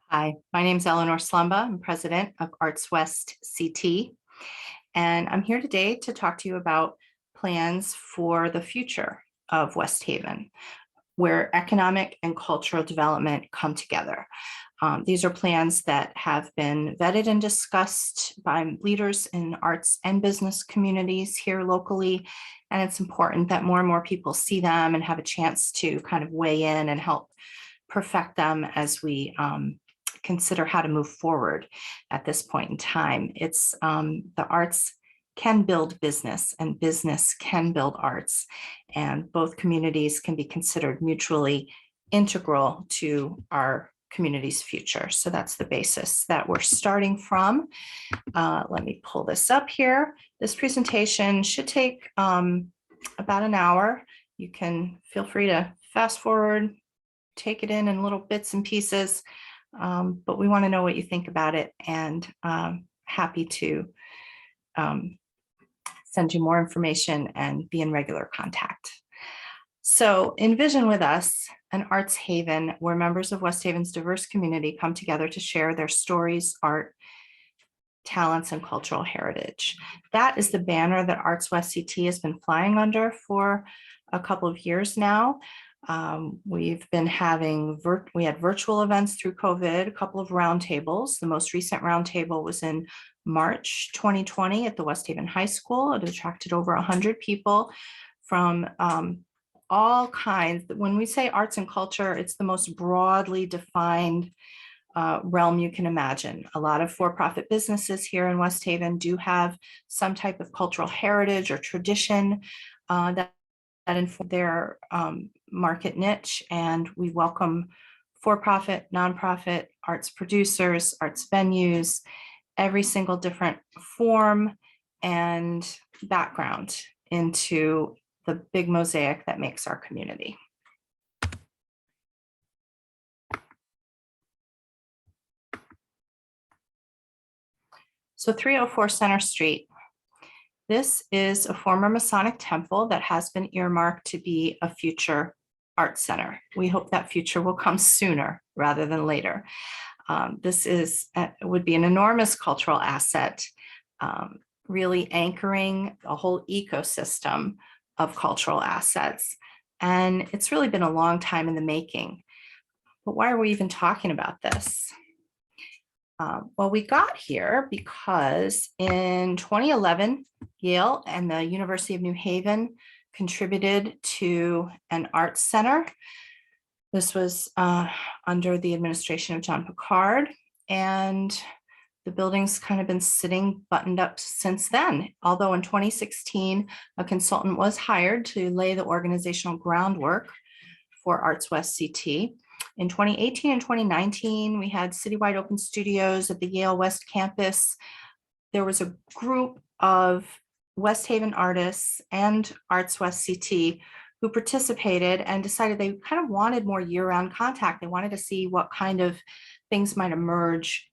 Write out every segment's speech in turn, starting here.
Hi, my name is Eleanor Slumba. I'm president of Arts West CT, and I'm here today to talk to you about plans for the future of West Haven, where economic and cultural development come together. These are plans that have been vetted and discussed by leaders in arts and business communities here locally, and it's important that more and more people see them and have a chance to kind of weigh in and help perfect them as we consider how to move forward at this point in time. It's the arts can build business and business can build arts, and both communities can be considered mutually integral to our community's future. So that's the basis that we're starting from. Let me pull this up here. This presentation should take about an hour. You can feel free to fast forward, take it in little bits and pieces, but we want to know what you think about it, and happy to send you more information and be in regular contact. So envision with us an arts haven where members of West Haven's diverse community come together to share their stories, art, talents, and cultural heritage. That is the banner that Arts West CT has been flying under for a couple of years now. We've been having, we had virtual events through COVID, a couple of roundtables. The most recent roundtable was in March 2020 at the West Haven High School. It attracted over 100 people from all kinds. When we say arts and culture, it's the most broadly defined realm you can imagine. A lot of for-profit businesses here in West Haven do have some type of cultural heritage or tradition that inform their market niche, and we welcome for-profit, nonprofit, arts producers, arts venues, every single different form and background into the big mosaic that makes our community. So 304 Center Street. This is a former Masonic temple that has been earmarked to be a future art center. We hope that future will come sooner rather than later. This would be an enormous cultural asset, really anchoring a whole ecosystem of cultural assets. And it's really been a long time in the making. But why are we even talking about this? Well, we got here because in 2011, Yale and the University of New Haven contributed to an arts center. This was under the administration of John Picard, and the building's kind of been sitting buttoned up since then. Although in 2016, a consultant was hired to lay the organizational groundwork for Arts West CT. In 2018 and 2019, we had citywide open studios at the Yale West campus. There was a group of West Haven artists and Arts West CT who participated and decided they kind of wanted more year-round contact. They wanted to see what kind of things might emerge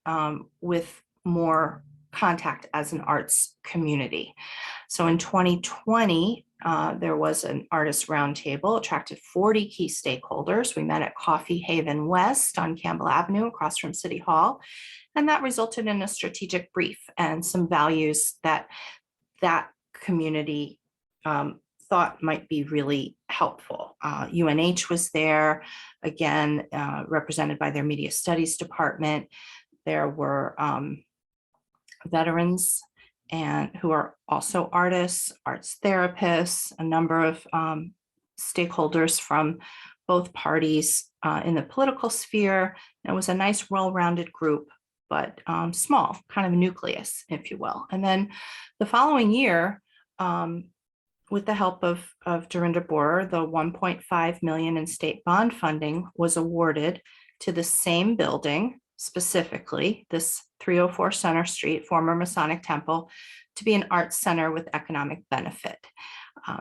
with more contact as an arts community. So in 2020, there was an artist roundtable, attracted 40 key stakeholders. We met at Coffee Haven West on Campbell Avenue across from City Hall. And that resulted in a strategic brief and some values that that community thought might be really helpful. UNH was there, again, represented by their media studies department. There were veterans and who are also artists, arts therapists, a number of stakeholders from both parties in the political sphere. It was a nice, well-rounded group, but small, kind of a nucleus, if you will. And then the following year, with the help of Dorinda Borer, the $1.5 million in state bond funding was awarded to the same building, specifically this 304 Center Street, former Masonic temple, to be an arts center with economic benefit.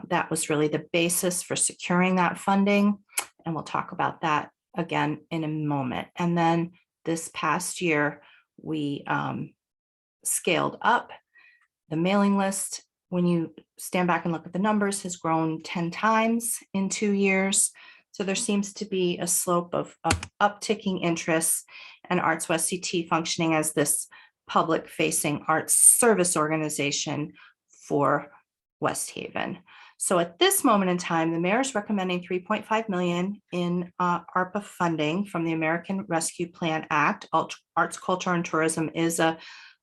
That was really the basis for securing that funding, and we'll talk about that again in a moment. And then this past year, we scaled up the mailing list. When you stand back and look at the numbers, has grown 10 times in 2 years. So there seems to be a slope of upticking interest and Arts West CT functioning as this public-facing arts service organization for West Haven. So at this moment in time, the mayor is recommending 3.5 million in ARPA funding from the American Rescue Plan Act. Arts, culture, and tourism is a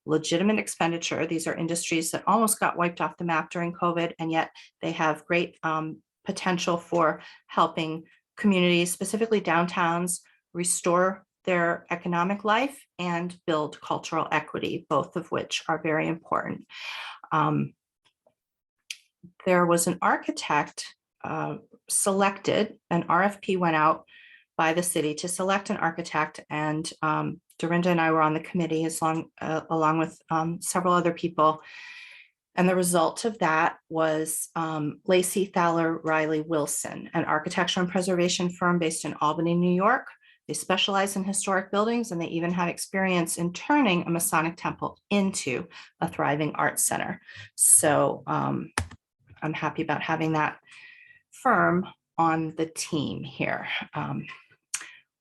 legitimate expenditure. These are industries that almost got wiped off the map during COVID, and yet they have great potential for helping communities, specifically downtowns, restore their economic life and build cultural equity, both of which are very important. There was an architect selected, an RFP went out by the city to select an architect, and Dorinda and I were on the committee along with several other people. And the result of that was Lacey Thaler Riley Wilson, an architecture and preservation firm based in Albany, New York. They specialize in historic buildings, and they even have experience in turning a Masonic temple into a thriving arts center. So I'm happy about having that firm on the team here.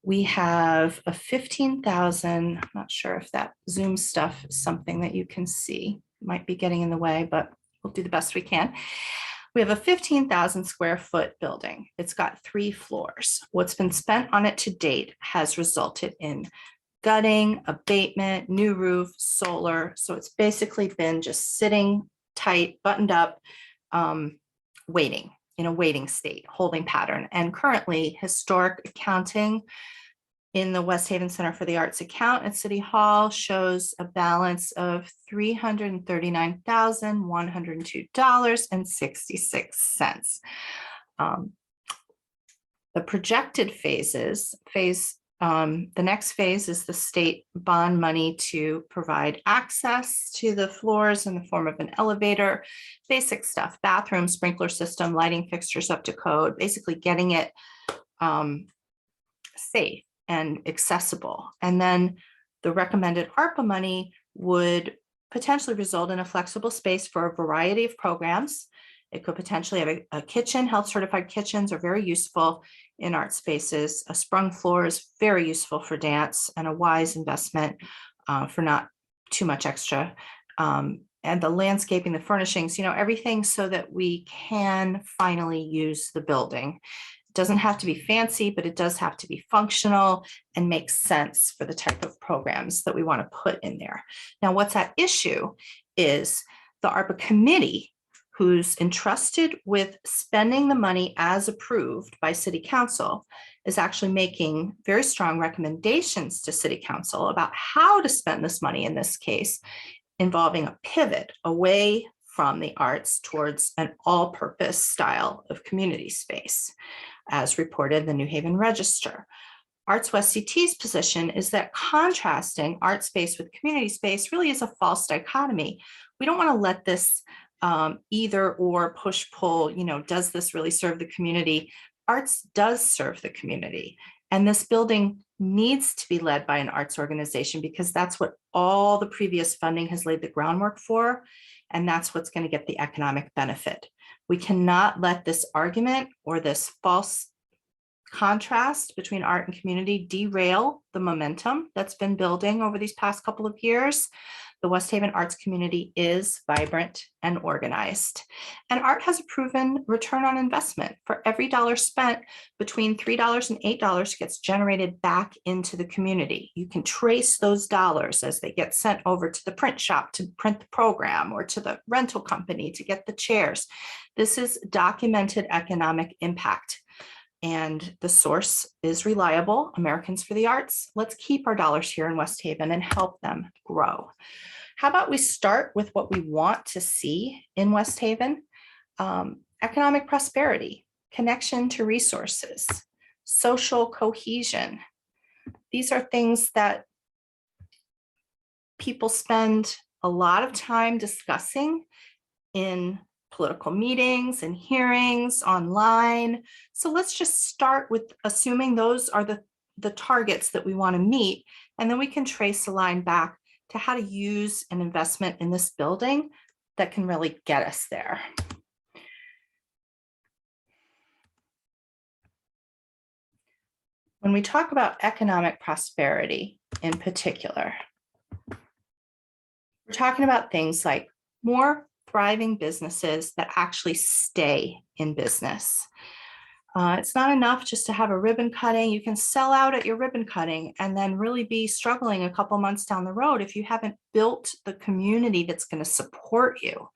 We have a 15,000, I'm not sure if that Zoom stuff is something that you can see. It might be getting in the way, but we'll do the best we can. We have a 15,000 square foot building. It's got 3 floors. What's been spent on it to date has resulted in gutting, abatement, new roof, solar. So it's basically been just sitting tight, buttoned up, waiting, in a waiting state, holding pattern. And currently, historic accounting in the West Haven Center for the Arts account at City Hall shows a balance of $339,102.66. The projected phases, the next phase is the state bond money to provide access to the floors in the form of an elevator, basic stuff, bathroom, sprinkler system, lighting fixtures up to code, basically getting it safe and accessible. And then the recommended ARPA money would potentially result in a flexible space for a variety of programs. It could potentially have a kitchen. Health certified kitchens are very useful in art spaces. A sprung floor is very useful for dance, and a wise investment for not too much extra. And the landscaping, the furnishings, everything so that we can finally use the building. It doesn't have to be fancy, but it does have to be functional and make sense for the type of programs that we want to put in there. Now, what's at issue is the ARPA committee, who's entrusted with spending the money as approved by City Council, is actually making very strong recommendations to City Council about how to spend this money in this case, involving a pivot away from the arts towards an all-purpose style of community space, as reported in the New Haven Register. Arts West CT's position is that contrasting art space with community space really is a false dichotomy. We don't want to let this either or push-pull, does this really serve the community? Arts does serve the community. And this building needs to be led by an arts organization because that's what all the previous funding has laid the groundwork for. And that's what's going to get the economic benefit. We cannot let this argument or this false contrast between art and community derail the momentum that's been building over these past couple of years. The West Haven arts community is vibrant and organized. And art has a proven return on investment. For every dollar spent, between $3 and $8 gets generated back into the community. You can trace those dollars as they get sent over to the print shop to print the program or to the rental company to get the chairs. This is documented economic impact. And the source is reliable, Americans for the Arts. Let's keep our dollars here in West Haven and help them grow. How about we start with what we want to see in West Haven? Economic prosperity, connection to resources, social cohesion. These are things that people spend a lot of time discussing in political meetings and hearings online. So let's just start with assuming those are the targets that we want to meet, and then we can trace a line back to how to use an investment in this building that can really get us there. When we talk about economic prosperity in particular, we're talking about things like more thriving businesses that actually stay in business. It's not enough just to have a ribbon cutting. You can sell out at your ribbon cutting and then really be struggling a couple months down the road if you haven't built the community that's going to support you.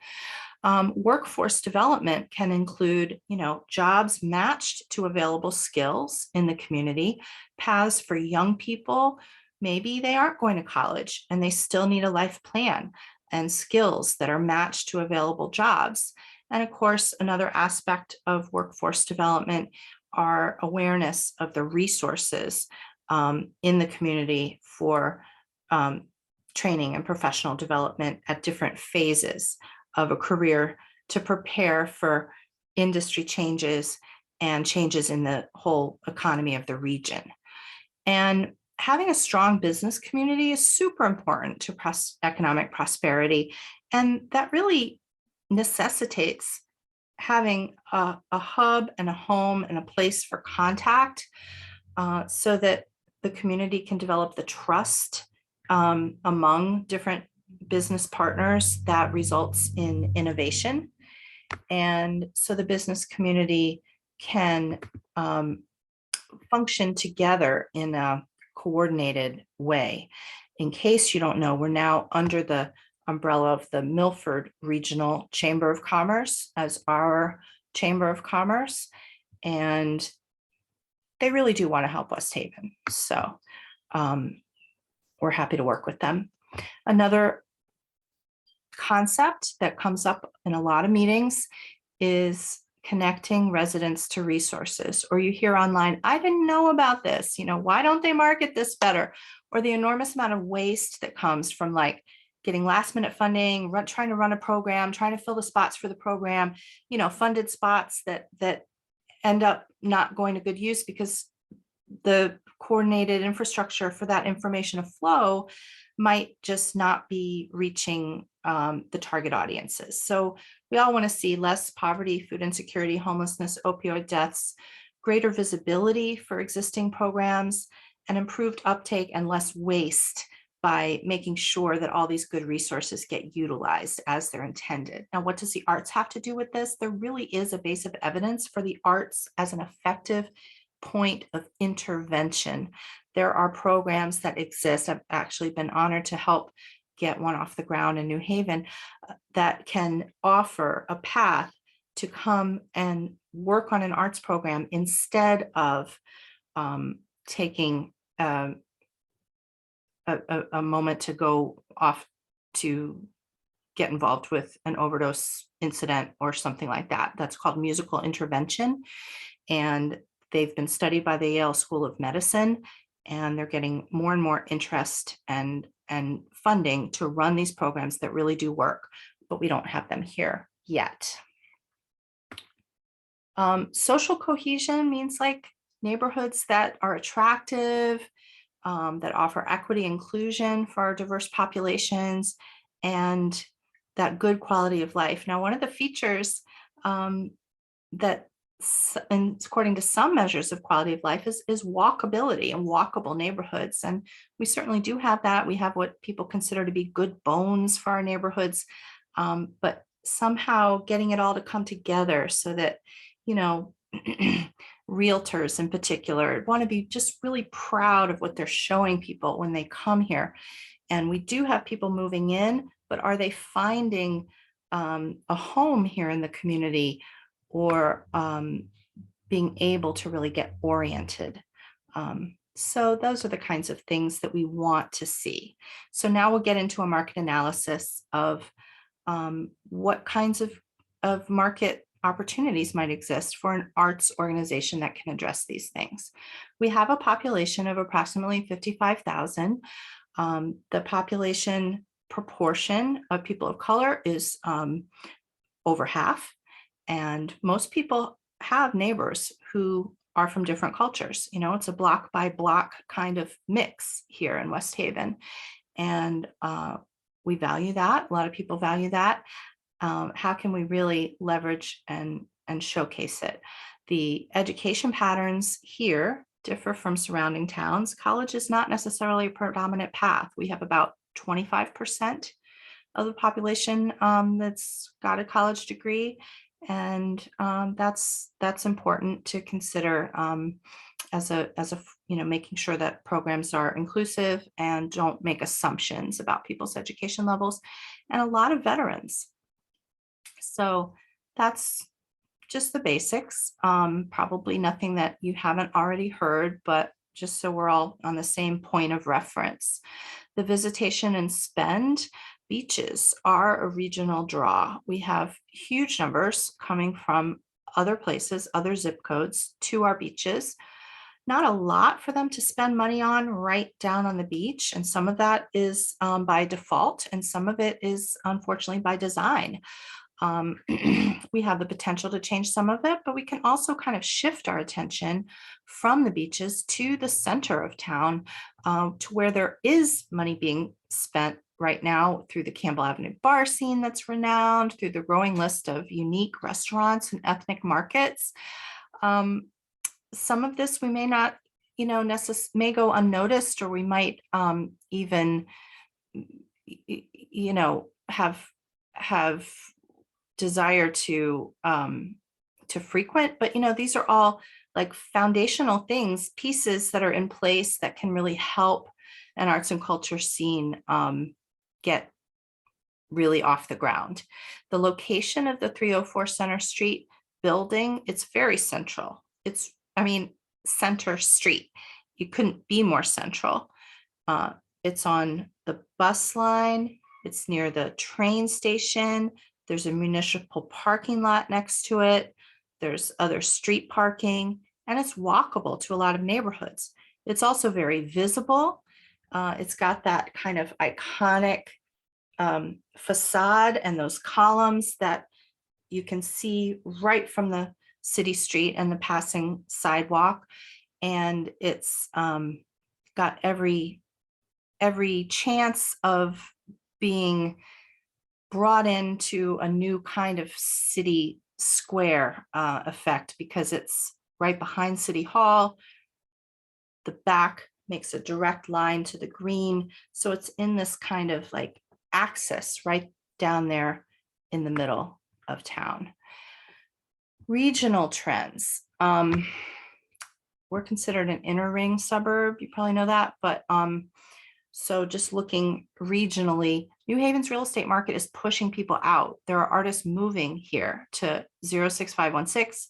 Workforce development can include, jobs matched to available skills in the community, paths for young people. Maybe they aren't going to college and they still need a life plan and skills that are matched to available jobs. And of course, another aspect of workforce development are awareness of the resources in the community for training and professional development at different phases of a career to prepare for industry changes and changes in the whole economy of the region. And having a strong business community is super important to economic prosperity. And that really necessitates having a hub and a home and a place for contact so that the community can develop the trust among different business partners that results in innovation. And so the business community can function together in a coordinated way. In case you don't know, we're now under the umbrella of the Milford Regional Chamber of Commerce as our Chamber of Commerce, and they really do want to help West Haven. So we're happy to work with them. Another concept that comes up in a lot of meetings is connecting residents to resources. Or you hear online, I didn't know about this, why don't they market this better? Or the enormous amount of waste that comes from like getting last minute funding, trying to run a program, trying to fill the spots for the program, funded spots that end up not going to good use because the coordinated infrastructure for that information to flow might just not be reaching the target audiences. So we all want to see less poverty, food insecurity, homelessness, opioid deaths, greater visibility for existing programs, and improved uptake and less waste by making sure that all these good resources get utilized as they're intended. Now, what does the arts have to do with this? There really is a base of evidence for the arts as an effective point of intervention. There are programs that exist. I've actually been honored to help get one off the ground in New Haven that can offer a path to come and work on an arts program instead of taking a moment to go off to get involved with an overdose incident or something like that. That's called musical intervention. And they've been studied by the Yale School of Medicine, and they're getting more and more interest and funding to run these programs that really do work, but we don't have them here yet. Social cohesion means like neighborhoods that are attractive, that offer equity inclusion for our diverse populations, and that good quality of life. Now, one of the features that, and according to some measures of quality of life, is walkability and walkable neighborhoods. And we certainly do have that. We have what people consider to be good bones for our neighborhoods, but somehow getting it all to come together so that, realtors in particular want to be just really proud of what they're showing people when they come here. And we do have people moving in, but are they finding a home here in the community, or being able to really get oriented? So those are the kinds of things that we want to see. So now we'll get into a market analysis of what kinds of market opportunities might exist for an arts organization that can address these things. We have a population of approximately 55,000. The population proportion of people of color is over half. And most people have neighbors who are from different cultures. It's a block by block kind of mix here in West Haven. And we value that. A lot of people value that. How can we really leverage and showcase it? The education patterns here differ from surrounding towns. College is not necessarily a predominant path. We have about 25% of the population that's got a college degree. And that's important to consider as a making sure that programs are inclusive and don't make assumptions about people's education levels, and a lot of veterans. So that's just the basics. Probably nothing that you haven't already heard, but just so we're all on the same point of reference. The visitation and spend. Beaches are a regional draw. We have huge numbers coming from other places, other zip codes to our beaches. Not a lot for them to spend money on right down on the beach. And some of that is by default, and some of it is unfortunately by design. We have the potential to change some of it, but we can also kind of shift our attention from the beaches to the center of town, to where there is money being spent right now through the Campbell Avenue bar scene that's renowned, through the growing list of unique restaurants and ethnic markets. Some of this we may not, may go unnoticed, or we might even, have desire to frequent, but these are all like foundational things, pieces that are in place that can really help an arts and culture scene get really off the ground. The location of the 304 Center Street building, it's very central. Center Street. You couldn't be more central. It's on the bus line. It's near the train station. There's a municipal parking lot next to it. There's other street parking, and it's walkable to a lot of neighborhoods. It's also very visible. It's got that kind of iconic facade and those columns that you can see right from the city street and the passing sidewalk. And it's got every chance of being brought into a new kind of city square effect, because it's right behind City Hall. The back makes a direct line to the green. So it's in this kind of like axis right down there in the middle of town. Regional trends. We're considered an inner ring suburb. You probably know that, but so just looking regionally, New Haven's real estate market is pushing people out. There are artists moving here to 06516,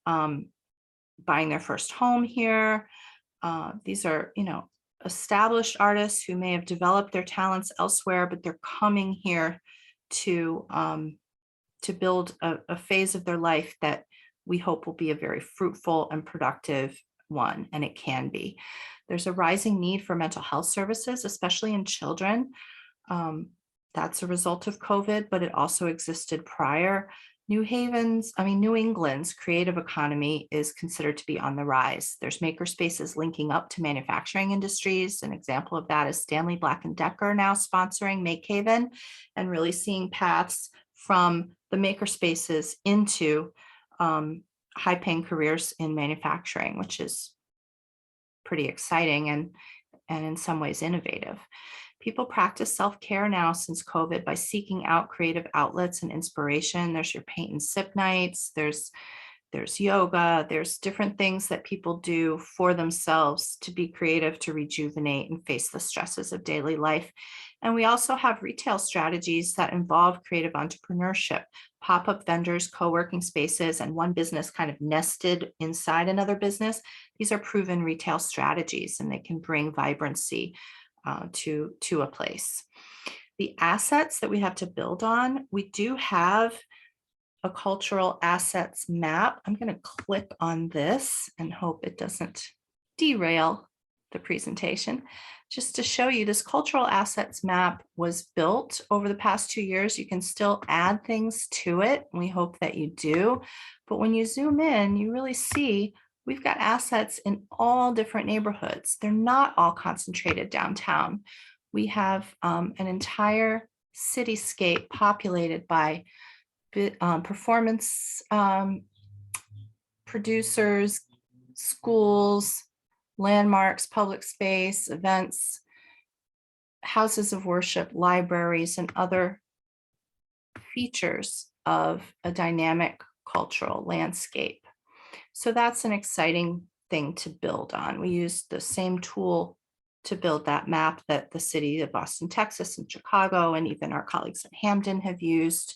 buying their first home here. These are, established artists who may have developed their talents elsewhere, but they're coming here to build a phase of their life that we hope will be a very fruitful and productive one, and it can be. There's a rising need for mental health services, especially in children. That's a result of COVID, but it also existed prior. New England's creative economy is considered to be on the rise. There's maker spaces linking up to manufacturing industries. An example of that is Stanley Black & Decker now sponsoring Make Haven and really seeing paths from the maker spaces into high-paying careers in manufacturing, which is pretty exciting and in some ways innovative. People practice self-care now since COVID by seeking out creative outlets and inspiration. There's your paint and sip nights, there's yoga, there's different things that people do for themselves to be creative, to rejuvenate and face the stresses of daily life. And we also have retail strategies that involve creative entrepreneurship, pop-up vendors, co-working spaces, and one business kind of nested inside another business. These are proven retail strategies, and they can bring vibrancy to a place. The assets that we have to build on, we do have a cultural assets map. I'm going to click on this and hope it doesn't derail the presentation. Just to show you, this cultural assets map was built over the past 2 years. You can still add things to it. We hope that you do. But when you zoom in, you really see we've got assets in all different neighborhoods. They're not all concentrated downtown. We have an entire cityscape populated by performance producers, schools, landmarks, public space, events, houses of worship, libraries, and other features of a dynamic cultural landscape. So that's an exciting thing to build on. We used the same tool to build that map that the city of Boston, Texas, and Chicago, and even our colleagues at Hamden have used.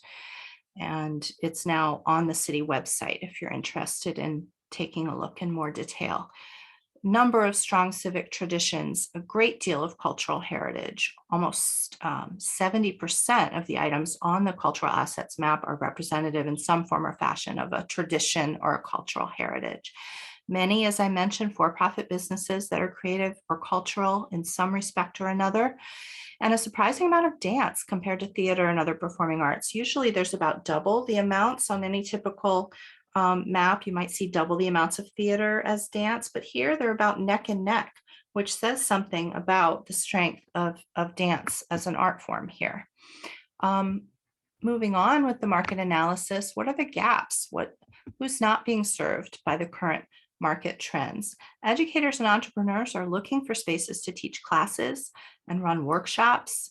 And it's now on the city website if you're interested in taking a look in more detail. Number of strong civic traditions, a great deal of cultural heritage. Almost 70% of the items on the cultural assets map are representative in some form or fashion of a tradition or a cultural heritage. Many, as I mentioned, for-profit businesses that are creative or cultural in some respect or another, and a surprising amount of dance compared to theater and other performing arts. Usually there's about double the amounts on any typical map. You might see double the amounts of theater as dance, but here they're about neck and neck, which says something about the strength of dance as an art form here. Moving on with the market analysis, what are the gaps? Who's not being served by the current market trends? Educators and entrepreneurs are looking for spaces to teach classes and run workshops.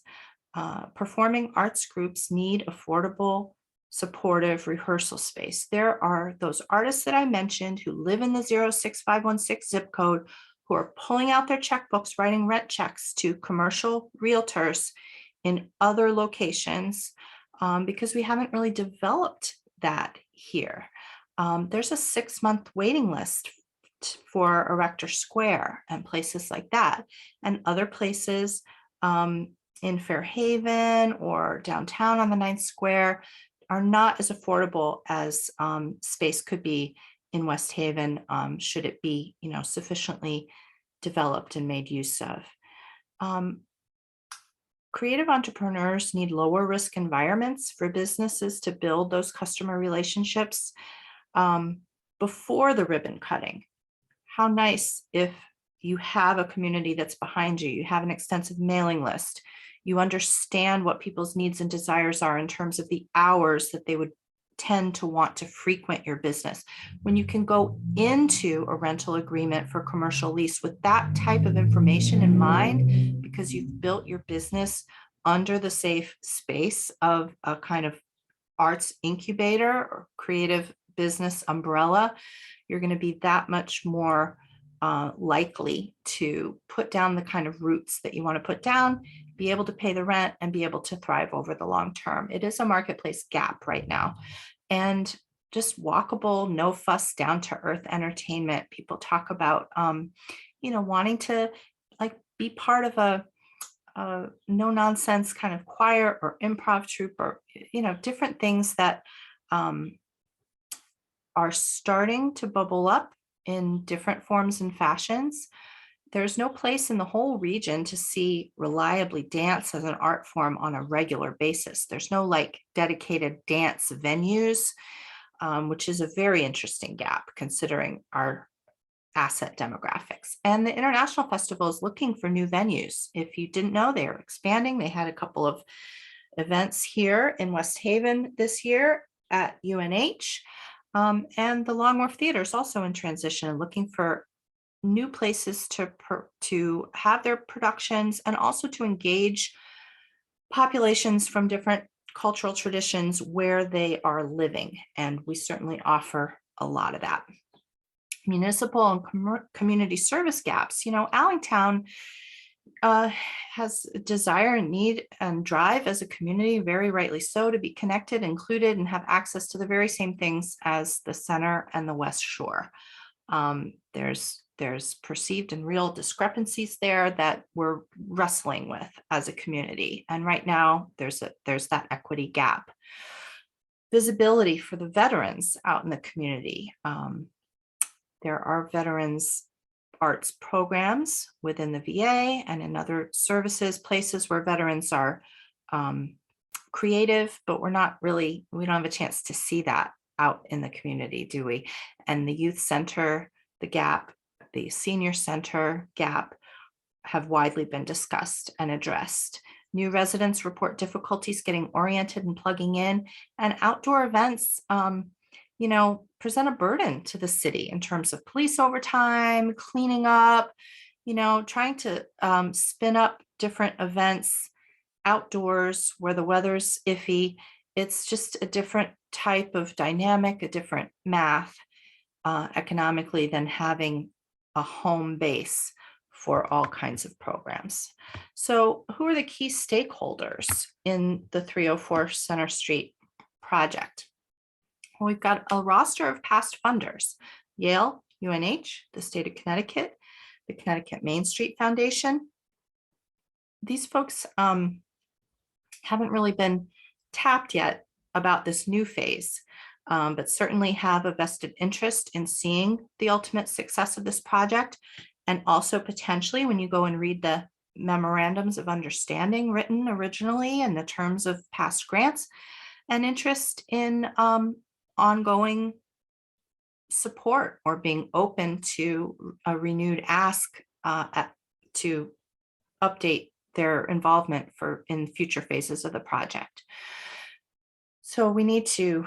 Performing arts groups need affordable, supportive rehearsal space. There are those artists that I mentioned who live in the 06516 zip code who are pulling out their checkbooks, writing rent checks to commercial realtors in other locations because we haven't really developed that here. There's a 6-month waiting list for Erector Square and places like that, and other places in Fairhaven or downtown on the 9th Square are not as affordable as space could be in West Haven, should it be, sufficiently developed and made use of. Creative entrepreneurs need lower risk environments for businesses to build those customer relationships before the ribbon cutting. How nice if you have a community that's behind you, you have an extensive mailing list, you understand what people's needs and desires are in terms of the hours that they would tend to want to frequent your business. When you can go into a rental agreement for commercial lease with that type of information in mind, because you've built your business under the safe space of a kind of arts incubator or creative business umbrella, you're going to be that much more likely to put down the kind of roots that you want to put down, be able to pay the rent, and be able to thrive over the long term. It is a marketplace gap right now. And just walkable, no fuss, down to earth entertainment. People talk about, wanting to be part of a no nonsense kind of choir or improv troupe or, different things that are starting to bubble up in different forms and fashions. There's no place in the whole region to see reliably dance as an art form on a regular basis. There's no dedicated dance venues, which is a very interesting gap considering our asset demographics. And the International Festival is looking for new venues. If you didn't know, they are expanding. They had a couple of events here in West Haven this year at UNH. And the Long Wharf Theater is also in transition and looking for new places to have their productions and also to engage populations from different cultural traditions where they are living. And we certainly offer a lot of that. Municipal and community service gaps. Allentown has a desire and need and drive as a community, very rightly so, to be connected, included, and have access to the very same things as the center and the West Shore. There's perceived and real discrepancies there that we're wrestling with as a community. And right now there's that equity gap. Visibility for the veterans out in the community. There are veterans arts programs within the VA and in other services, places where veterans are creative, but we don't have a chance to see that out in the community, do we? And the youth center, the gap, the senior center gap have widely been discussed and addressed. New residents report difficulties getting oriented and plugging in, and outdoor events, present a burden to the city in terms of police overtime, cleaning up, trying to spin up different events outdoors where the weather's iffy. It's just a different type of dynamic, a different math economically than having a home base for all kinds of programs. So who are the key stakeholders in the 304 Center Street project? Well, we've got a roster of past funders: Yale, UNH, the state of Connecticut, the Connecticut Main Street Foundation. These folks haven't really been tapped yet about this new phase, but certainly have a vested interest in seeing the ultimate success of this project. And also potentially, when you go and read the memorandums of understanding written originally and the terms of past grants, an interest in ongoing support or being open to a renewed ask to update their involvement in future phases of the project. So we need to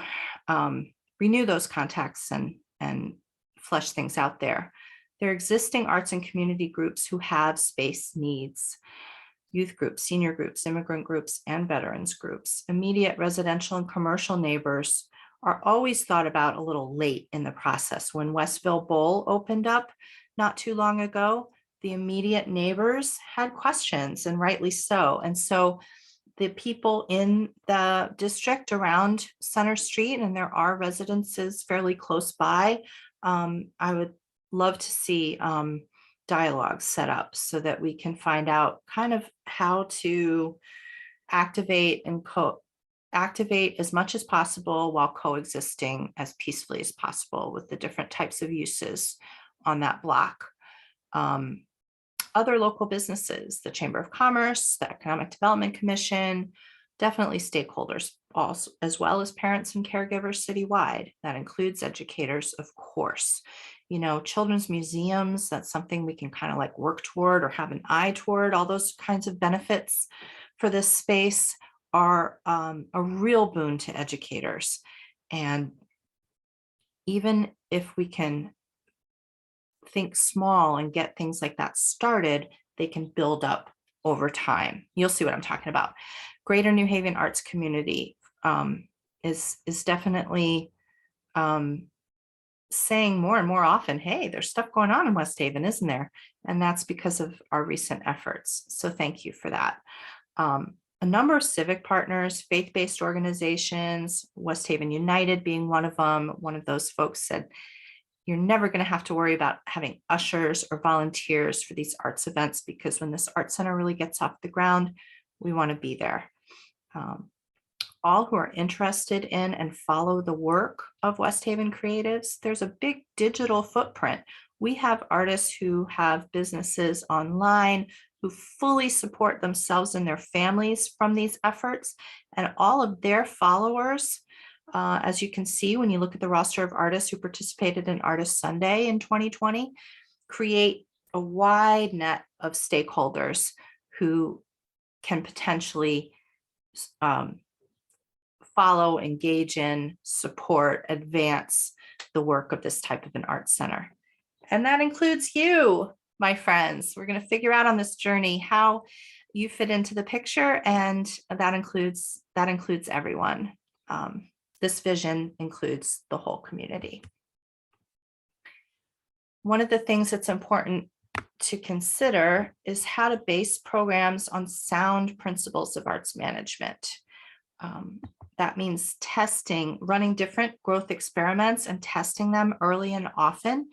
renew those contacts and flesh things out there. There are existing arts and community groups who have space needs: youth groups, senior groups, immigrant groups, and veterans groups. Immediate residential and commercial neighbors are always thought about a little late in the process. When Westville Bowl opened up not too long ago, the immediate neighbors had questions, and rightly so. And so the people in the district around Center Street, and there are residences fairly close by, I would love to see dialogues set up so that we can find out kind of how to activate and activate as much as possible while coexisting as peacefully as possible with the different types of uses on that block. Other local businesses, the Chamber of Commerce, the Economic Development Commission, definitely stakeholders, also, as well as parents and caregivers citywide. That includes educators, of course. Children's museums, that's something we can kind of like work toward or have an eye toward. All those kinds of benefits for this space are a real boon to educators. And even if we can think small and get things like that started, they can build up over time. You'll see what I'm talking about. Greater New Haven arts community is definitely saying more and more often, hey, there's stuff going on in West Haven, isn't there? And that's because of our recent efforts. So thank you for that. A number of civic partners, faith-based organizations, West Haven United being one of them. One of those folks said, you're never going to have to worry about having ushers or volunteers for these arts events, because when this art center really gets off the ground, we want to be there. All who are interested in and follow the work of West Haven Creatives, there's a big digital footprint. We have artists who have businesses online who fully support themselves and their families from these efforts, and all of their followers, as you can see when you look at the roster of artists who participated in Artist Sunday in 2020, create a wide net of stakeholders who can potentially follow, engage in, support, advance the work of this type of an art center. And that includes you, my friends. We're going to figure out on this journey how you fit into the picture, and that includes everyone. This vision includes the whole community. One of the things that's important to consider is how to base programs on sound principles of arts management. That means testing, running different growth experiments and testing them early and often.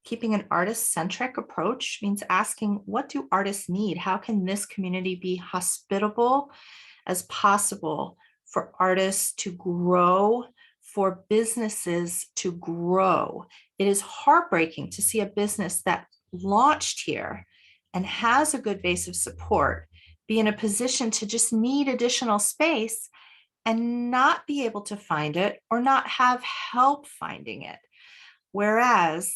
Keeping an artist-centric approach means asking, what do artists need? How can this community be hospitable as possible for artists to grow, for businesses to grow? It is heartbreaking to see a business that launched here and has a good base of support be in a position to just need additional space and not be able to find it or not have help finding it. Whereas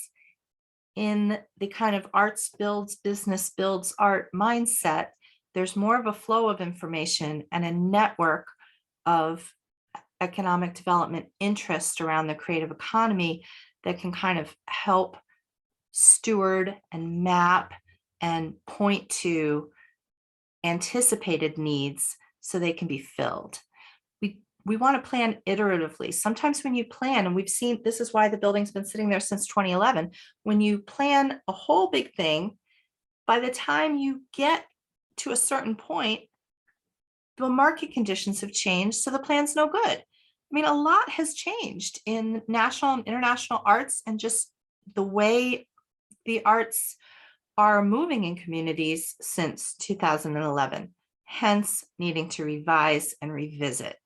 in the kind of arts builds business builds art mindset, there's more of a flow of information and a network of economic development interest around the creative economy that can kind of help steward and map and point to anticipated needs so they can be filled. We want to plan iteratively. Sometimes when you plan, and we've seen, this is why the building's been sitting there since 2011, when you plan a whole big thing, by the time you get to a certain point, the market conditions have changed, so the plan's no good. I mean, a lot has changed in national and international arts, and just the way the arts are moving in communities since 2011, hence needing to revise and revisit.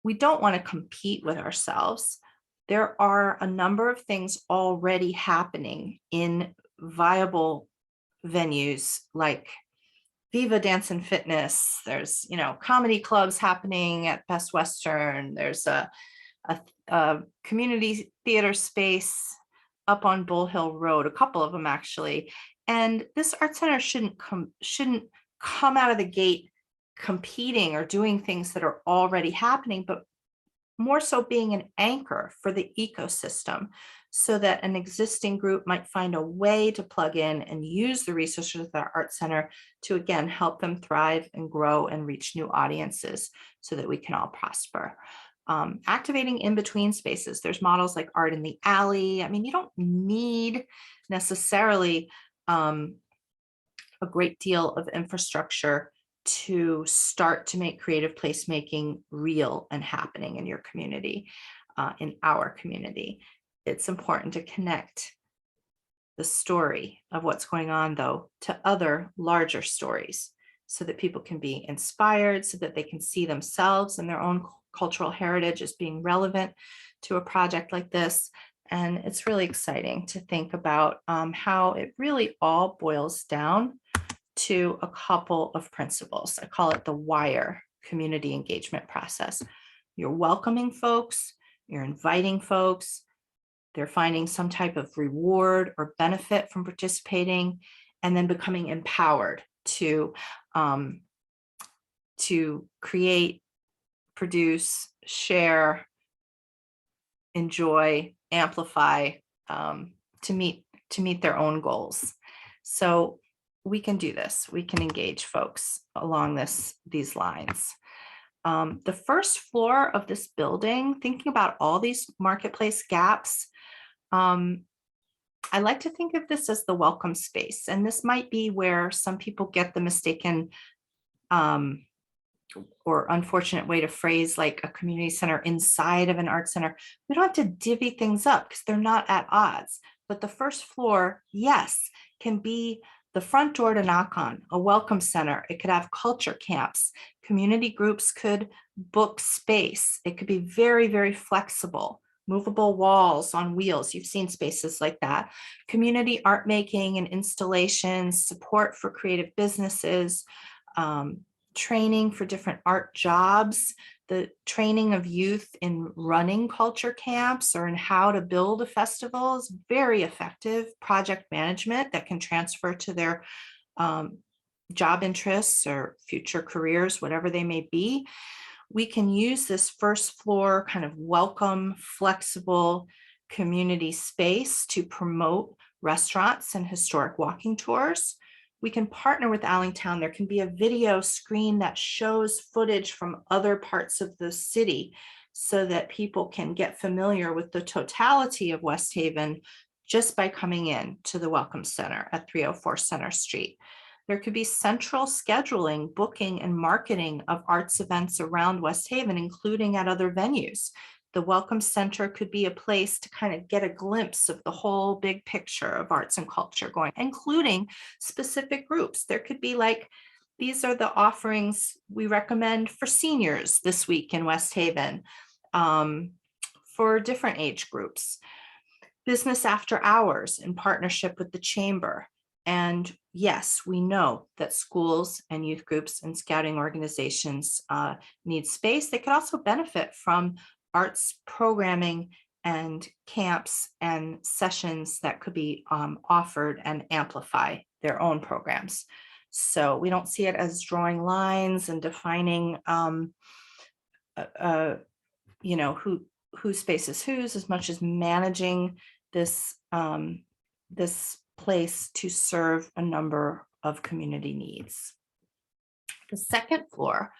We don't want to compete with ourselves. There are a number of things already happening in viable venues like Viva Dance and Fitness. There's, comedy clubs happening at Best Western. There's a community theater space up on Bull Hill Road, a couple of them actually. And this art center shouldn't come out of the gate competing or doing things that are already happening, but more so being an anchor for the ecosystem, so that an existing group might find a way to plug in and use the resources of the art center to, again, help them thrive and grow and reach new audiences so that we can all prosper. Activating in between spaces. There's models like Art in the Alley. I mean, you don't need necessarily a great deal of infrastructure to start to make creative placemaking real and happening in your community, in our community. It's important to connect the story of what's going on, though, to other larger stories so that people can be inspired, so that they can see themselves and their own cultural heritage as being relevant to a project like this. And it's really exciting to think about how it really all boils down to a couple of principles. I call it the WIRE community engagement process. You're welcoming folks, you're inviting folks, they're finding some type of reward or benefit from participating, and then becoming empowered to create, produce, share, enjoy, amplify, to meet their own goals. So we can do this. We can engage folks along these lines. The first floor of this building, thinking about all these marketplace gaps, I like to think of this as the welcome space. And this might be where some people get the mistaken or unfortunate way to phrase like a community center inside of an art center. We don't have to divvy things up because they're not at odds. But the first floor, yes, can be the front door to knock on, a welcome center. It could have culture camps. Community groups could book space. It could be very, very flexible, movable walls on wheels. You've seen spaces like that. Community art making and installations, support for creative businesses, training for different art jobs, the training of youth in running culture camps or in how to build a festival is very effective project management that can transfer to their job interests or future careers, whatever they may be. We can use this first floor kind of welcome, flexible community space to promote restaurants and historic walking tours. We can partner with Allentown. There can be a video screen that shows footage from other parts of the city so that people can get familiar with the totality of West Haven just by coming in to the Welcome Center at 304 Center Street. There could be central scheduling, booking, and marketing of arts events around West Haven, including at other venues. The Welcome Center could be a place to kind of get a glimpse of the whole big picture of arts and culture going, including specific groups. There could be like, these are the offerings we recommend for seniors this week in West Haven, for different age groups. Business after hours in partnership with the chamber. And yes, we know that schools and youth groups and scouting organizations need space. They could also benefit from arts programming and camps and sessions that could be offered and amplify their own programs. So we don't see it as drawing lines and defining whose space is whose, as much as managing this this place to serve a number of community needs. The second floor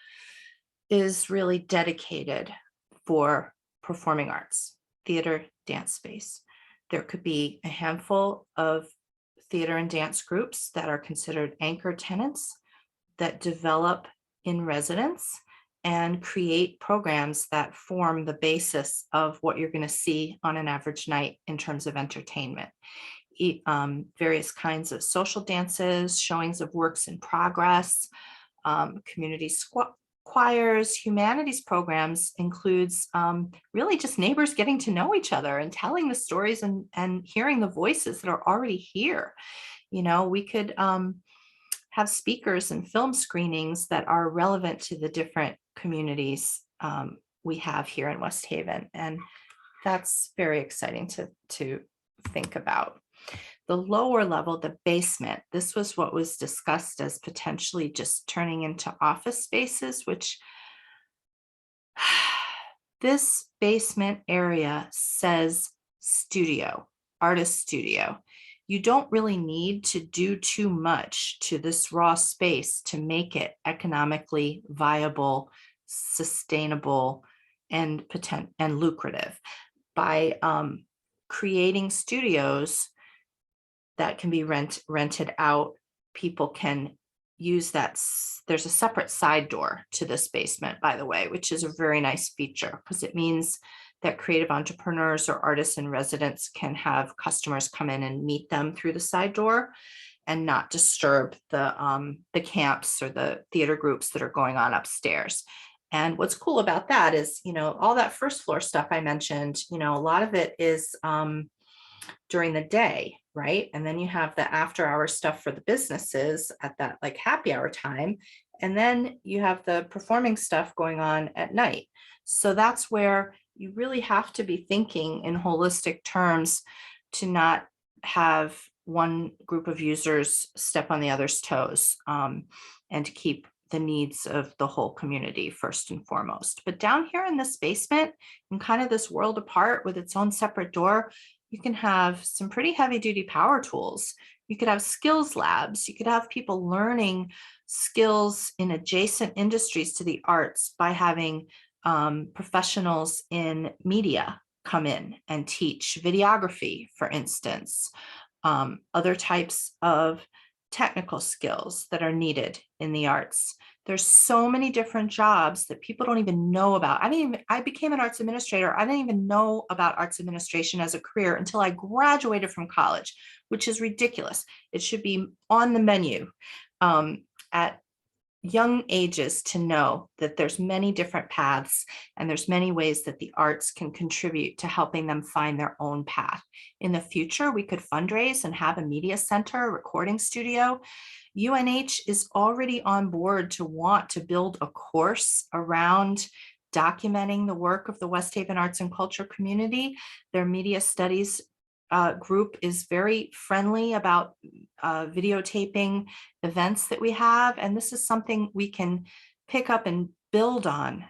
is really dedicated for performing arts, theater, dance space. There could be a handful of theater and dance groups that are considered anchor tenants that develop in residence and create programs that form the basis of what you're going to see on an average night in terms of entertainment. Various kinds of social dances, showings of works in progress, community choirs, humanities programs includes really just neighbors getting to know each other and telling the stories and hearing the voices that are already here. We could have speakers and film screenings that are relevant to the different communities we have here in West Haven. And that's very exciting to think about. The lower level, the basement, this was what was discussed as potentially just turning into office spaces, which this basement area says studio, artist studio. You don't really need to do too much to this raw space to make it economically viable, sustainable, and lucrative. By creating studios that can be rented out, people can use that. There's a separate side door to this basement, by the way, which is a very nice feature because it means that creative entrepreneurs or artists in residence can have customers come in and meet them through the side door and not disturb the camps or the theater groups that are going on upstairs. And what's cool about that is, all that first floor stuff I mentioned, a lot of it is during the day, right? And then you have the after hour stuff for the businesses at that like happy hour time. And then you have the performing stuff going on at night. So that's where you really have to be thinking in holistic terms to not have one group of users step on the other's toes, and to keep the needs of the whole community first and foremost. But down here in this basement, and kind of this world apart with its own separate door, you can have some pretty heavy duty power tools. You could have skills labs. You could have people learning skills in adjacent industries to the arts by having professionals in media come in and teach videography, for instance, other types of technical skills that are needed in the arts. There's so many different jobs that people don't even know about. I became an arts administrator. I didn't even know about arts administration as a career until I graduated from college, which is ridiculous. It should be on the menu at young ages to know that there's many different paths and there's many ways that the arts can contribute to helping them find their own path. In the future, we could fundraise and have a media center, a recording studio. UNH is already on board to want to build a course around documenting the work of the West Haven arts and culture community. Their media studies group is very friendly about videotaping events that we have. And this is something we can pick up and build on,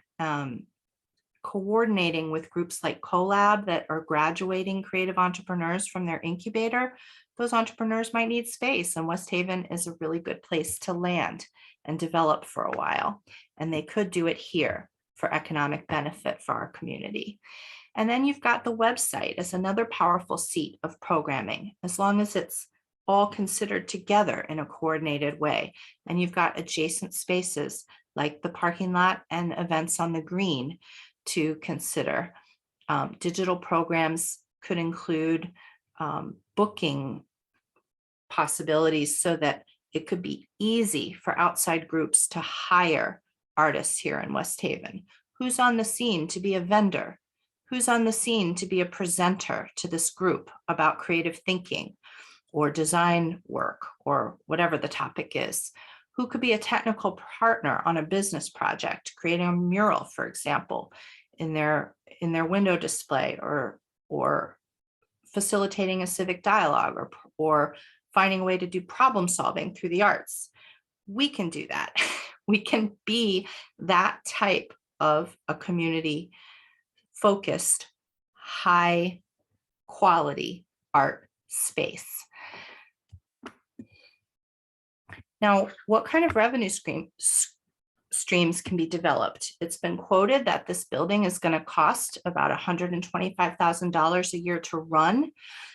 coordinating with groups like CoLab that are graduating creative entrepreneurs from their incubator. Those entrepreneurs might need space, and West Haven is a really good place to land and develop for a while. And they could do it here for economic benefit for our community. And then you've got the website as another powerful seat of programming, as long as it's all considered together in a coordinated way. And you've got adjacent spaces like the parking lot and events on the green to consider. Digital programs could include booking possibilities so that it could be easy for outside groups to hire artists here in West Haven. Who's on the scene to be a vendor? Who's on the scene to be a presenter to this group about creative thinking or design work or whatever the topic is? Who could be a technical partner on a business project, creating a mural, for example, in their window display, or facilitating a civic dialogue, or finding a way to do problem solving through the arts? We can do that. We can be that type of a community focused, high quality art space. Now, what kind of revenue streams can be developed? It's been quoted that this building is going to cost about $125,000 a year to run.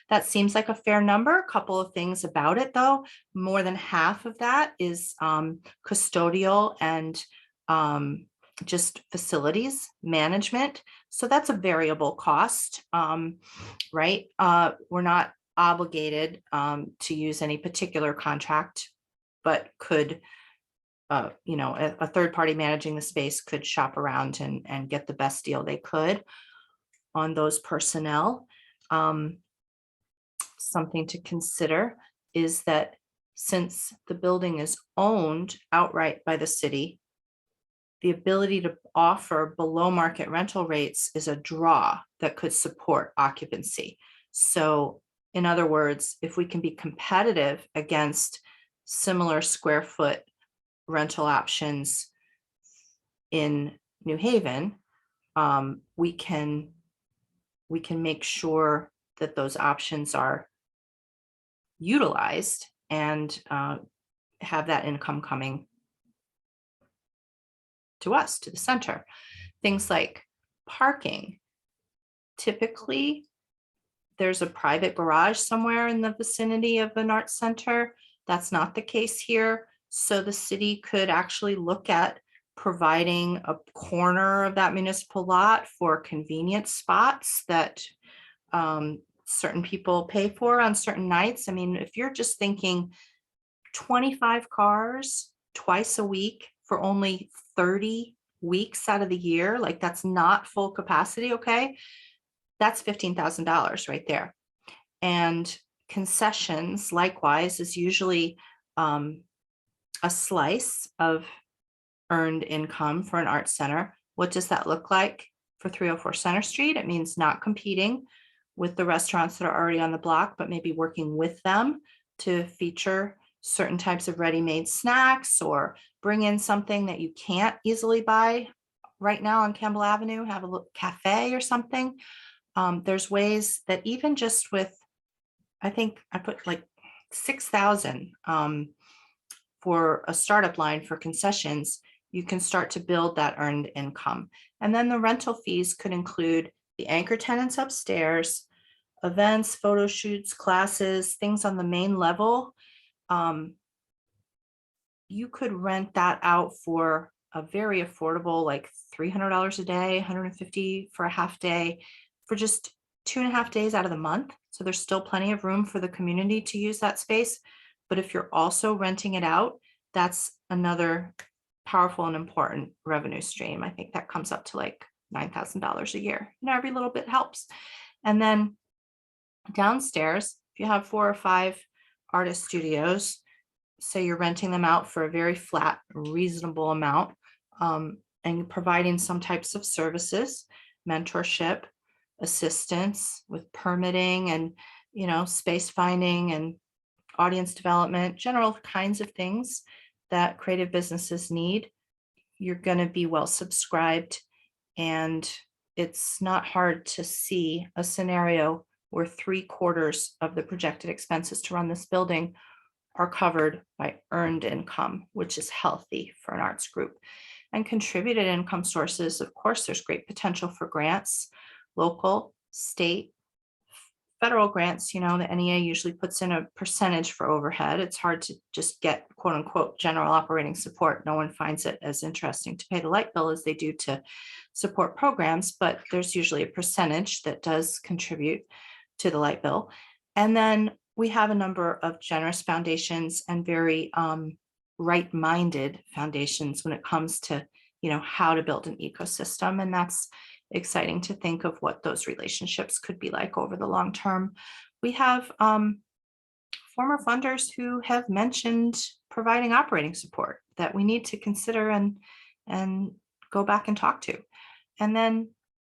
That seems like a fair number. A couple of things about it, though. More than half of that is custodial and just facilities management. So that's a variable cost, right? We're not obligated to use any particular contract, but could, a third party managing the space could shop around and get the best deal they could on those personnel. Something to consider is that since the building is owned outright by the city, the ability to offer below market rental rates is a draw that could support occupancy. So in other words, if we can be competitive against similar square foot rental options in New Haven, we can make sure that those options are utilized and have that income coming to us, to the center. Things like parking. Typically, there's a private garage somewhere in the vicinity of an arts center. That's not the case here. So the city could actually look at providing a corner of that municipal lot for convenient spots that certain people pay for on certain nights. I mean, if you're just thinking 25 cars twice a week for only 30 weeks out of the year, like that's not full capacity, okay? That's $15,000 right there. And concessions, likewise, is usually a slice of earned income for an arts center. What does that look like for 304 Center Street? It means not competing with the restaurants that are already on the block, but maybe working with them to feature certain types of ready-made snacks or bring in something that you can't easily buy right now on Campbell Avenue, have a little cafe or something. There's ways that even just with, I think I put like 6,000 for a startup line for concessions, you can start to build that earned income. And then the rental fees could include the anchor tenants upstairs, events, photo shoots, classes, things on the main level. You could rent that out for a very affordable, like $300 a day, $150 for a half day, for just 2.5 days out of the month. So there's still plenty of room for the community to use that space. But if you're also renting it out, that's another powerful and important revenue stream. I think that comes up to like $9,000 a year. Every little bit helps. And then downstairs, if you have 4 or 5 artist studios, say you're renting them out for a very flat, reasonable amount, and providing some types of services, mentorship, assistance with permitting and, space finding and audience development, general kinds of things that creative businesses need, you're going to be well subscribed. And it's not hard to see a scenario where 3/4 of the projected expenses to run this building are covered by earned income, which is healthy for an arts group. And contributed income sources, of course, there's great potential for grants, local, state, federal grants. The NEA usually puts in a percentage for overhead. It's hard to just get quote unquote general operating support. No one finds it as interesting to pay the light bill as they do to support programs, but there's usually a percentage that does contribute to the light bill. And then we have a number of generous foundations and very right-minded foundations when it comes to, how to build an ecosystem. And that's exciting to think of what those relationships could be like over the long term. We have former funders who have mentioned providing operating support that we need to consider and go back and talk to. And then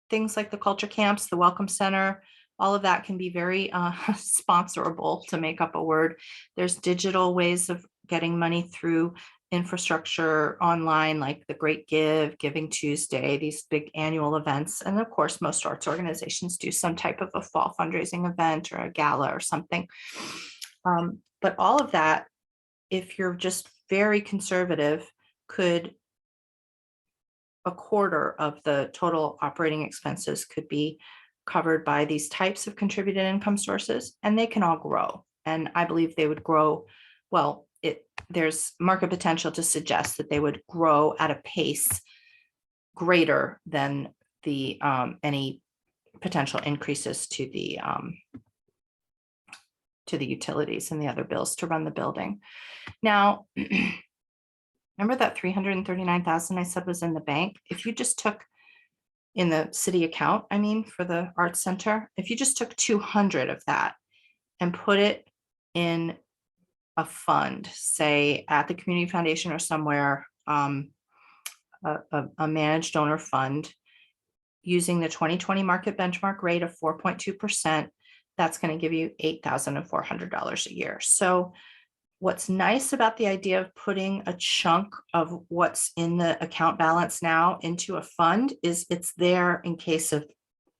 things like the culture camps, the welcome center, all of that can be very sponsorable, to make up a word. There's digital ways of getting money through infrastructure online, like the Great Give, Giving Tuesday, these big annual events. And of course, most arts organizations do some type of a fall fundraising event or a gala or something. But all of that, if you're just very conservative, could a quarter of the total operating expenses could be covered by these types of contributed income sources, and they can all grow. And I believe they would grow, well, there's market potential to suggest that they would grow at a pace greater than the any potential increases to the utilities and the other bills to run the building. Now, remember that $339,000 I said was in the bank? If you just took in the city account, I mean, for the Arts Center, if you just took 200 of that and put it in a fund, say at the community foundation or somewhere, a managed donor fund, using the 2020 market benchmark rate of 4.2%, that's going to give you $8,400 a year. So what's nice about the idea of putting a chunk of what's in the account balance now into a fund is it's there in case of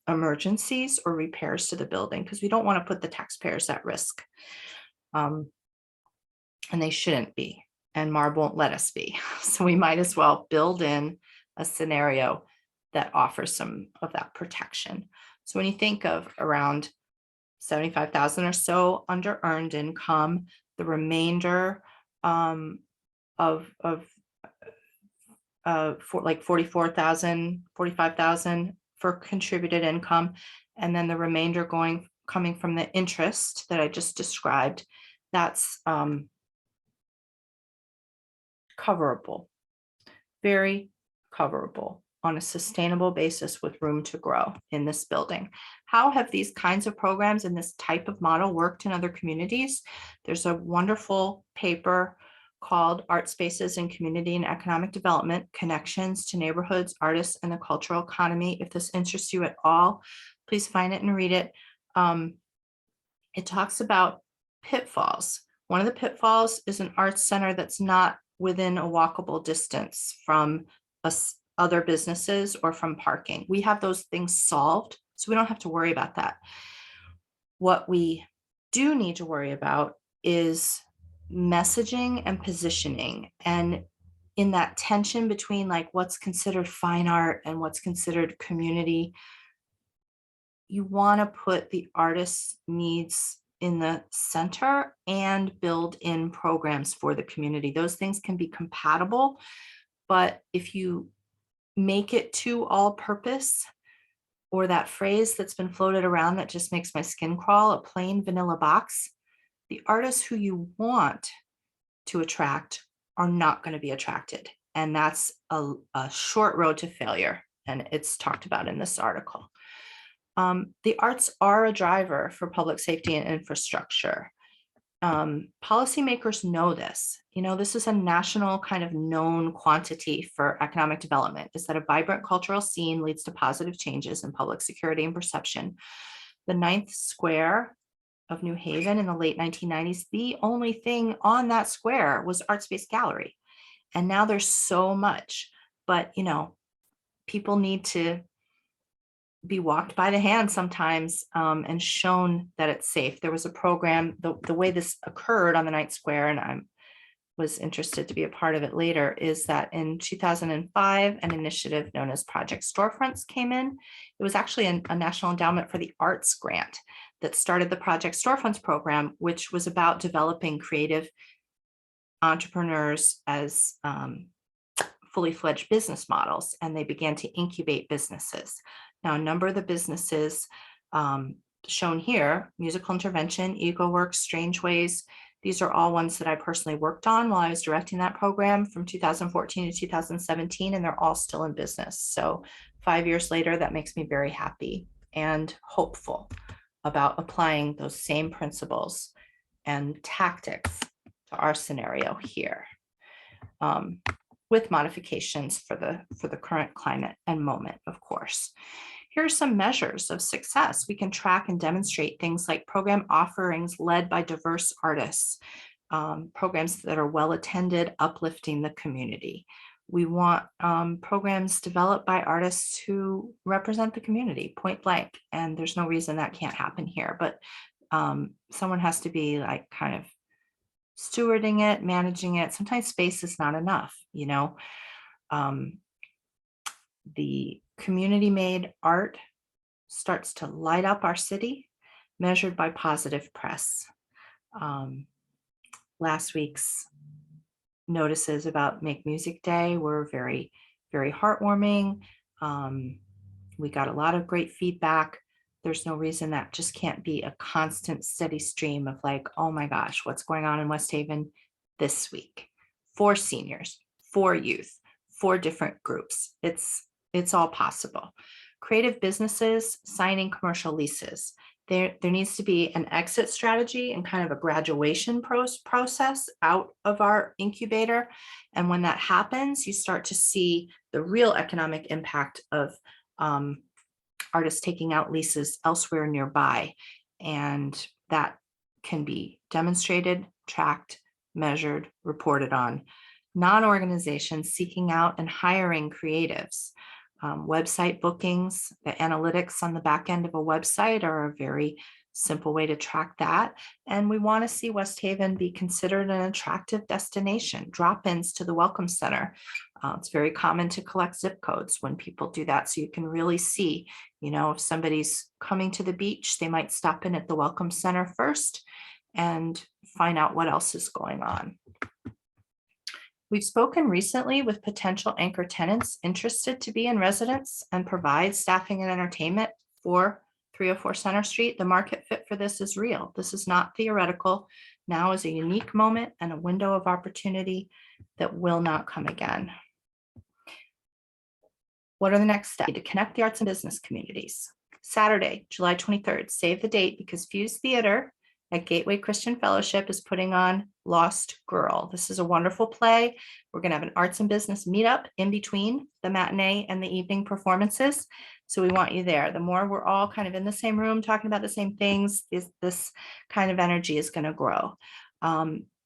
emergencies or repairs to the building, because we don't want to put the taxpayers at risk. And they shouldn't be, and MARB won't let us be. So we might as well build in a scenario that offers some of that protection. So when you think of around 75,000 or so under earned income, the remainder for like 44,000, 45,000 for contributed income, and then the remainder coming from the interest that I just described, that's coverable, very coverable on a sustainable basis with room to grow in this building. How have these kinds of programs and this type of model worked in other communities? There's a wonderful paper called Art Spaces in Community and Economic Development, Connections to Neighborhoods, Artists, and the Cultural Economy. If this interests you at all, please find it and read it. It talks about pitfalls. One of the pitfalls is an arts center that's not within a walkable distance from other businesses or from parking. We have those things solved, so we don't have to worry about that. What we do need to worry about is messaging and positioning, and in that tension between like what's considered fine art and what's considered community, you want to put the artist's needs in the center and build in programs for the community. Those things can be compatible, but if you make it too all purpose, or that phrase that's been floated around that just makes my skin crawl, a plain vanilla box, the artists who you want to attract are not going to be attracted. And that's a short road to failure. And it's talked about in this article. The arts are a driver for public safety and infrastructure. Policymakers know this. You know, this is a national kind of known quantity for economic development, is that a vibrant cultural scene leads to positive changes in public security and perception. The 9th Square of New Haven in the late 1990s, the only thing on that square was Art Space Gallery. And now there's so much, but you know, people need to be walked by the hand sometimes and shown that it's safe. There was a program, the way this occurred on the 9th Square, and I was interested to be a part of it later, is that in 2005, an initiative known as Project Storefronts came in. It was actually a National Endowment for the Arts grant that started the Project Storefronts program, which was about developing creative entrepreneurs as fully fledged business models, and they began to incubate businesses. Now, a number of the businesses shown here, Musical Intervention, EcoWorks, Strange Ways, these are all ones that I personally worked on while I was directing that program from 2014 to 2017, and they're all still in business. So 5 years later, that makes me very happy and hopeful about applying those same principles and tactics to our scenario here, with modifications for the current climate and moment, of course. Here are some measures of success. We can track and demonstrate things like program offerings led by diverse artists, programs that are well attended, uplifting the community. We want programs developed by artists who represent the community, point blank. And there's no reason that can't happen here, but someone has to be like kind of stewarding it, managing it. Sometimes space is not enough, you know. The community-made art starts to light up our city, measured by positive press. Last week's notices about Make Music Day were very, very heartwarming. We got a lot of great feedback. There's no reason that just can't be a constant steady stream of like, oh my gosh, what's going on in West Haven this week for seniors, for youth, for different groups. It's all possible. Creative businesses signing commercial leases. There needs to be an exit strategy and kind of a graduation process out of our incubator. And when that happens, you start to see the real economic impact of artists taking out leases elsewhere nearby. And that can be demonstrated, tracked, measured, reported on. Non-organizations seeking out and hiring creatives. Website bookings, the analytics on the back end of a website are a very simple way to track that. And we want to see West Haven be considered an attractive destination, drop-ins to the Welcome Center. It's very common to collect zip codes when people do that. So you can really see, you know, if somebody's coming to the beach, they might stop in at the Welcome Center first and find out what else is going on. We've spoken recently with potential anchor tenants interested to be in residence and provide staffing and entertainment for 304 Center Street. The market fit for this is real. This is not theoretical. Now is a unique moment and a window of opportunity that will not come again. What are the next steps? To connect the arts and business communities. Saturday, July 23rd, save the date because Fuse Theater at Gateway Christian Fellowship is putting on Lost Girl. This is a wonderful play. We're going to have an arts and business meetup in between the matinee and the evening performances. So we want you there. The more we're all kind of in the same room talking about the same things, this kind of energy is going to grow.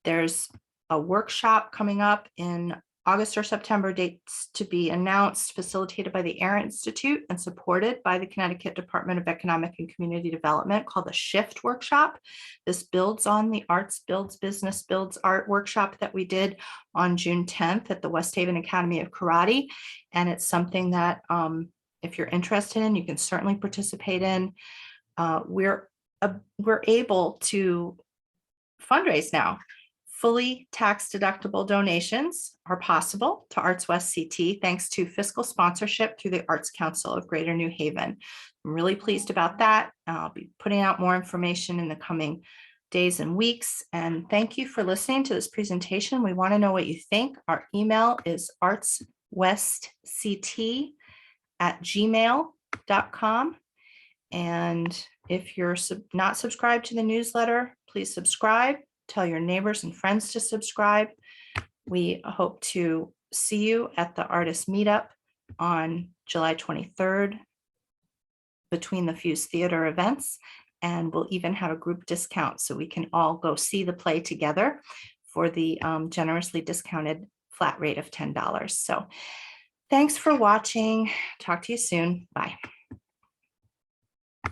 There's a workshop coming up in August or September, dates to be announced, facilitated by the Air Institute and supported by the Connecticut Department of Economic and Community Development, called the Shift Workshop. This builds on the Arts Builds Business Builds Art workshop that we did on June 10th at the West Haven Academy of Karate. And it's something that if you're interested in, you can certainly participate in. We're able to fundraise now. Fully tax-deductible donations are possible to Arts West CT thanks to fiscal sponsorship through the Arts Council of Greater New Haven. I'm really pleased about that. I'll be putting out more information in the coming days and weeks. And thank you for listening to this presentation. We want to know what you think. Our email is artswestct@gmail.com. And if you're not subscribed to the newsletter, please subscribe. Tell your neighbors and friends to subscribe. We hope to see you at the artist meetup on July 23rd between the Fuse Theater events. And we'll even have a group discount so we can all go see the play together for the generously discounted flat rate of $10. So thanks for watching. Talk to you soon. Bye.